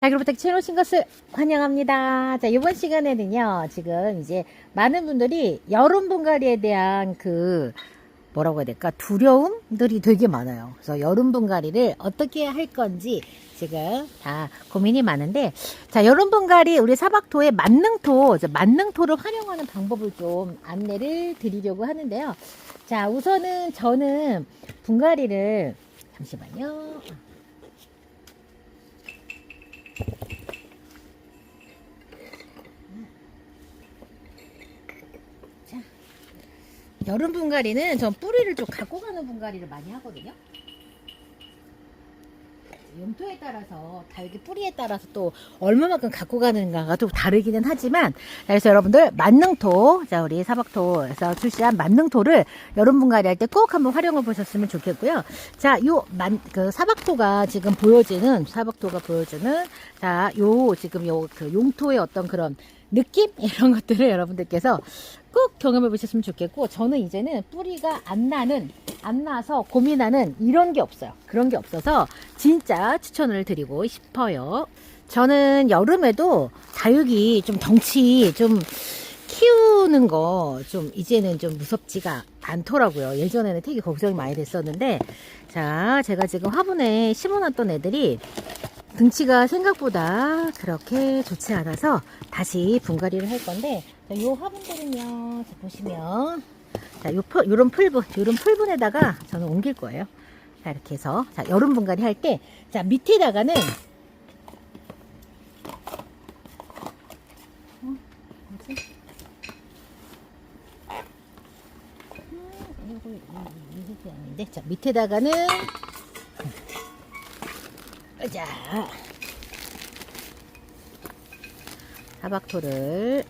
자, 그로부터 채널 오신 것을 환영합니다. 자, 이번 시간에는요, 지금 이제 많은 분들이 여름 분갈이에 대한 뭐라고 해야 될까? 두려움들이 되게 많아요. 그래서 여름 분갈이를 어떻게 할 건지 지금 다 고민이 많은데, 자, 여름 분갈이 우리 사박토의 만능토를 활용하는 방법을 좀 안내를 드리려고 하는데요. 자, 우선은 저는 분갈이를, 잠시만요. 여름 분갈이는 전 뿌리를 좀 갖고 가는 분갈이를 많이 하거든요. 용토에 따라서 뿌리에 따라서 또 얼마만큼 갖고 가는가가 또 다르기는 하지만, 그래서 여러분들 만능토, 자, 우리 사박토에서 출시한 만능토를 여름 분갈이 할 때 꼭 한번 활용해 보셨으면 좋겠고요. 자, 사박토가 보여주는 자, 지금 용토의 어떤 그런 느낌 이런 것들을 여러분들께서 꼭 경험해 보셨으면 좋겠고, 저는 이제는 뿌리가 안 나서 고민하는 이런 게 없어요. 그런 게 없어서 진짜 추천을 드리고 싶어요. 저는 여름에도 다육이 덩치 키우는 거 이제는 좀 무섭지가 않더라고요. 예전에는 되게 걱정이 많이 됐었는데, 자, 제가 지금 화분에 심어놨던 애들이 등치가 생각보다 그렇게 좋지 않아서 다시 분갈이를 할 건데, 이 화분들은요, 보시면, 자, 요런 풀분에다가 저는 옮길 거예요. 자, 이렇게 해서, 자, 여름 분갈이 할 때, 자, 밑에다가는, 이게 아닌데, 자, 밑에다가는, 자, 사박토를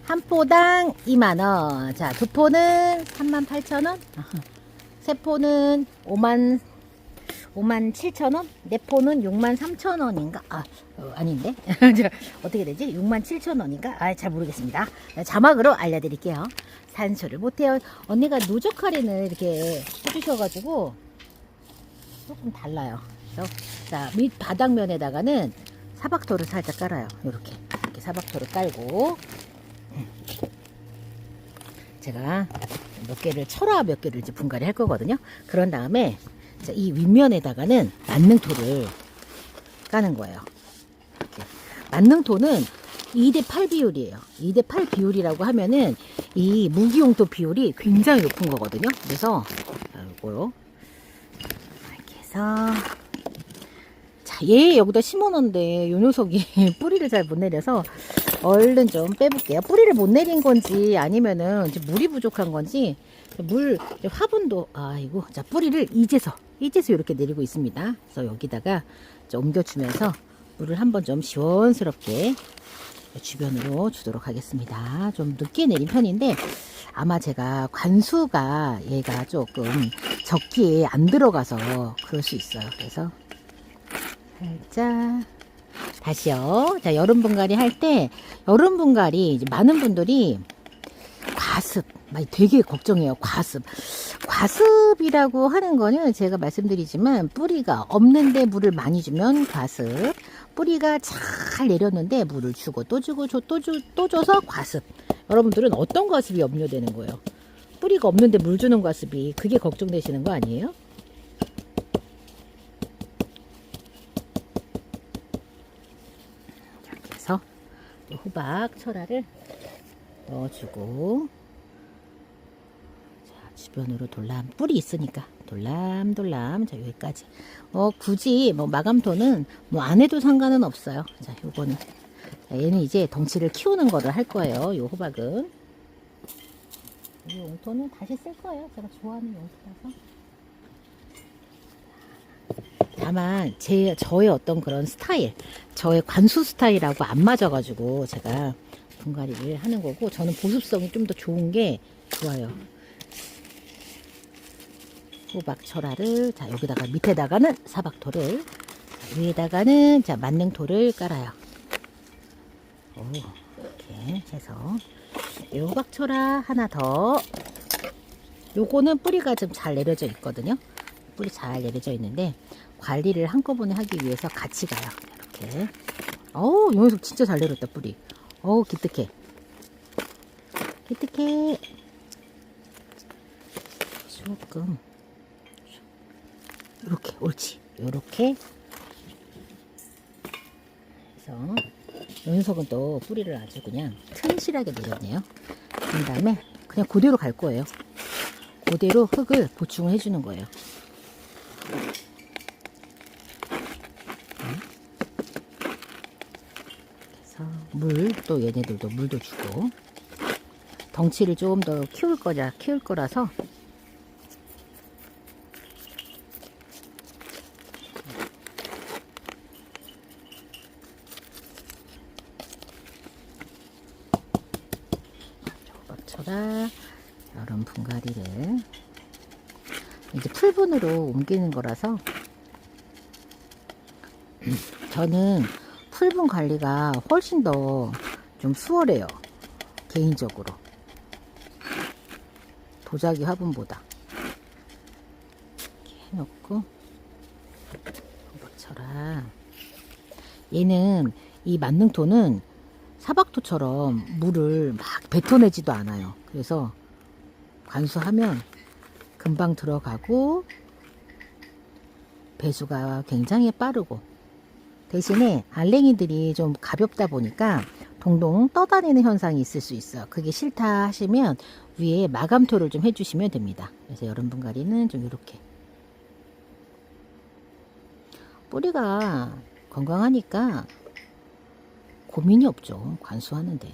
한 포당 2만원, 자, 두 포는 38,000원, 세 포는 57,000원, 네 포는 63,000원인가? 아닌데? 어떻게 되지? 67,000원인가? 잘 모르겠습니다. 자막으로 알려드릴게요. 산소를 못해요. 언니가 누적 할인을 이렇게 해주셔가지고 조금 달라요. 그래서, 자, 밑 바닥면에다가는 사박토를 살짝 깔아요. 이렇게 사박토를 깔고, 제가 몇 개를 이제 분갈이 할 거거든요. 그런 다음에, 자, 이 윗면에다가는 만능토를 까는 거예요. 이렇게. 만능토는 2대8 비율이에요. 2대8 비율이라고 하면은 이 무기용토 비율이 굉장히 높은 거거든요. 그래서, 이거요. 이렇게 해서, 자, 얘 여기다 심어놓은데 요 녀석이 뿌리를 잘 못 내려서 얼른 좀 빼볼게요. 뿌리를 못 내린 건지 아니면은 물이 부족한 건지, 화분도, 자, 뿌리를 이제서 이렇게 내리고 있습니다. 그래서 여기다가 좀 옮겨주면서 물을 한번 좀 시원스럽게 주변으로 주도록 하겠습니다. 좀 늦게 내린 편인데, 아마 제가 관수가 얘가 조금 적기에 안 들어가서 그럴 수 있어요. 그래서 살짝 다시요. 자, 여름 분갈이 할 때, 이제 많은 분들이 과습 되게 걱정해요. 과습이라고 하는 거는 제가 말씀드리지만, 뿌리가 없는데 물을 많이 주면 과습, 뿌리가 잘 내렸는데 물을 주고 또 주고 또 줘서 과습. 여러분들은 어떤 과습이 염려되는 거예요? 뿌리가 없는데 물 주는 과습이, 그게 걱정되시는 거 아니에요? 이렇게 해서 호박 철화를 넣어주고, 자, 주변으로 뿌리 있으니까 돌람돌람, 자, 여기까지. 굳이 마감토는 안 해도 상관은 없어요. 자, 요거는, 자, 얘는 이제 덩치를 키우는 거를 할 거예요. 요 호박은. 이 용토는 다시 쓸 거예요. 제가 좋아하는 용토라서. 다만 저의 어떤 그런 스타일, 저의 관수 스타일하고 안 맞아가지고 제가 분갈이를 하는 거고, 저는 보습성이 좀 더 좋은 게 좋아요. 호박 철화를, 자, 여기다가 밑에다가는 사박토를, 위에다가는, 자, 만능토를 깔아요. 이렇게 해서 이 호박 철화 하나 더. 요거는 뿌리가 좀 잘 내려져 있거든요. 뿌리 잘 내려져 있는데 관리를 한꺼번에 하기 위해서 같이 가요. 이렇게 어우, 이 녀석 진짜 잘 내렸다, 뿌리. 어우, 기특해. 기특해. 조금. 이렇게, 옳지. 요렇게. 해서, 이 녀석은 또 뿌리를 아주 그냥 튼실하게 내렸네요. 그 다음에 그냥 그대로 갈 거예요. 그대로 흙을 보충을 해주는 거예요. 그래서 물, 또 얘네들도 물도 주고, 덩치를 좀 더 키울 거라서 초박초라 이런 분갈이를 이제 풀분으로 옮기는 거라서 저는 풀분 관리가 훨씬 더 좀 수월해요. 개인적으로. 도자기 화분보다. 이렇게 해놓고 쳐라. 얘는 이 만능토는 사박토처럼 물을 막 뱉어내지도 않아요. 그래서 관수하면 금방 들어가고 배수가 굉장히 빠르고, 대신에 알랭이들이 좀 가볍다 보니까 동동 떠다니는 현상이 있을 수 있어요. 그게 싫다 하시면 위에 마감토를 좀 해주시면 됩니다. 그래서 여름 분갈이는 좀 이렇게. 뿌리가 건강하니까 고민이 없죠. 관수하는데.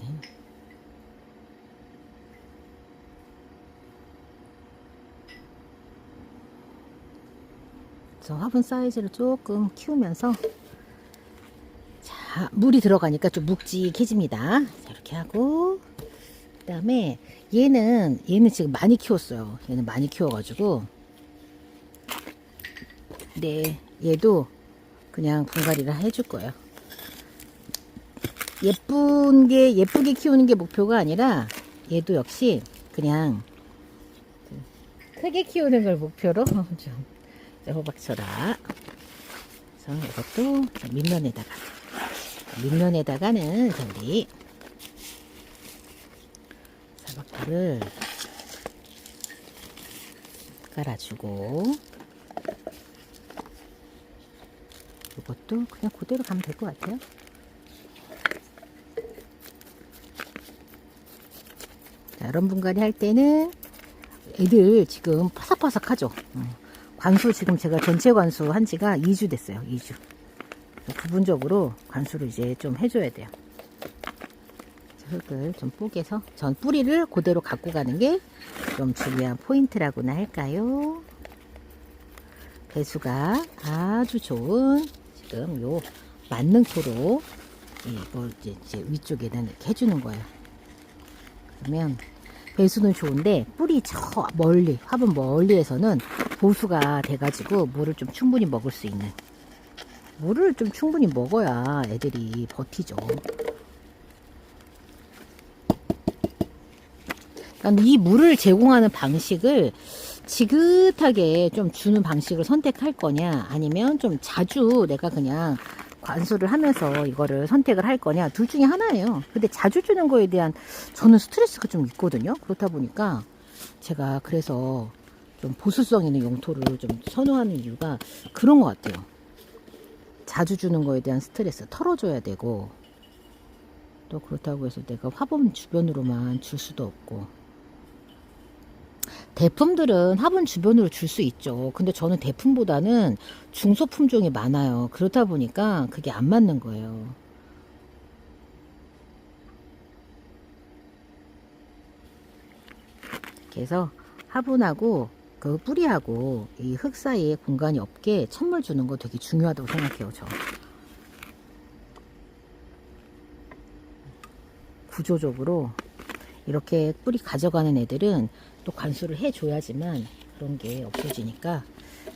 그래서 화분 사이즈를 조금 키우면서, 자, 물이 들어가니까 좀 묵직해집니다. 자, 이렇게 하고, 그 다음에 얘는 지금 많이 키웠어요. 얘는 많이 키워가지고, 네, 얘도 그냥 분갈이를 해줄 거예요. 예쁘게 키우는 게 목표가 아니라 얘도 역시 그냥 크게 키우는 걸 목표로 좀 호박쳐라. 그래서 이것도 밑면에다가는 우리 사박토를 깔아주고, 이것도 그냥 그대로 가면 될 것 같아요. 자, 이런 분갈이 할 때는 애들 지금 파삭파삭하죠. 관수 지금 제가 전체 관수 한 지가 2주 됐어요. 2주. 부분적으로 관수를 이제 좀 해줘야 돼요. 흙을 좀 뽀개서 전 뿌리를 그대로 갖고 가는 게 좀 중요한 포인트라고나 할까요? 배수가 아주 좋은 지금 요 만능토로 이걸 이제 위쪽에는 이렇게 해주는 거예요. 그러면 배수는 좋은데 뿌리 저 멀리, 화분 멀리에서는 보수가 돼가지고 물을 좀 충분히 먹을 수 있는, 물을 좀 충분히 먹어야 애들이 버티죠. 그러니까 이 물을 제공하는 방식을 지긋하게 좀 주는 방식을 선택할 거냐, 아니면 좀 자주 내가 그냥 관수를 하면서 이거를 선택을 할 거냐, 둘 중에 하나예요. 근데 자주 주는 거에 대한 저는 스트레스가 좀 있거든요. 그렇다 보니까 제가 그래서 좀 보수성 있는 용토를 좀 선호하는 이유가 그런 것 같아요. 자주 주는 거에 대한 스트레스 털어줘야 되고, 또 그렇다고 해서 내가 화분 주변으로만 줄 수도 없고. 대품들은 화분 주변으로 줄 수 있죠. 근데 저는 대품보다는 중소 품종이 많아요. 그렇다 보니까 그게 안 맞는 거예요. 그래서 화분하고 그 뿌리하고 이 흙 사이에 공간이 없게 찬물 주는 거 되게 중요하다고 생각해요. 저 구조적으로 이렇게 뿌리 가져가는 애들은 또 관수를 해줘야지만 그런 게 없어지니까.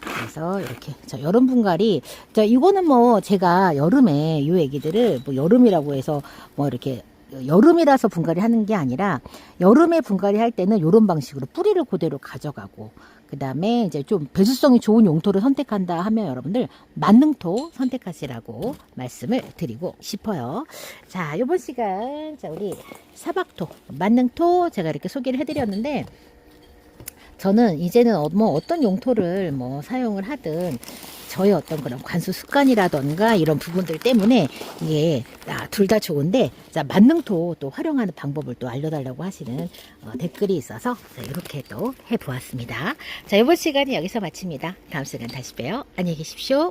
그래서 이렇게, 자, 여름 분갈이, 자, 이거는 뭐 제가 여름에 이 애기들을 뭐 여름이라고 해서 뭐 이렇게 여름이라서 분갈이 하는 게 아니라 여름에 분갈이 할 때는 이런 방식으로 뿌리를 그대로 가져가고 그 다음에 이제 좀 배수성이 좋은 용토를 선택한다 하면 여러분들 만능토 선택하시라고 말씀을 드리고 싶어요. 자, 이번 시간 자 우리 사박토, 만능토 제가 이렇게 소개를 해드렸는데 저는 이제는 뭐 어떤 용토를 뭐 사용을 하든 저의 어떤 그런 관수 습관이라던가 이런 부분들 때문에 이게 둘 다 좋은데 자 만능토 또 활용하는 방법을 또 알려달라고 하시는 댓글이 있어서 자, 이렇게 또 해보았습니다. 자 이번 시간이 여기서 마칩니다. 다음 시간 다시 봬요. 안녕히 계십시오.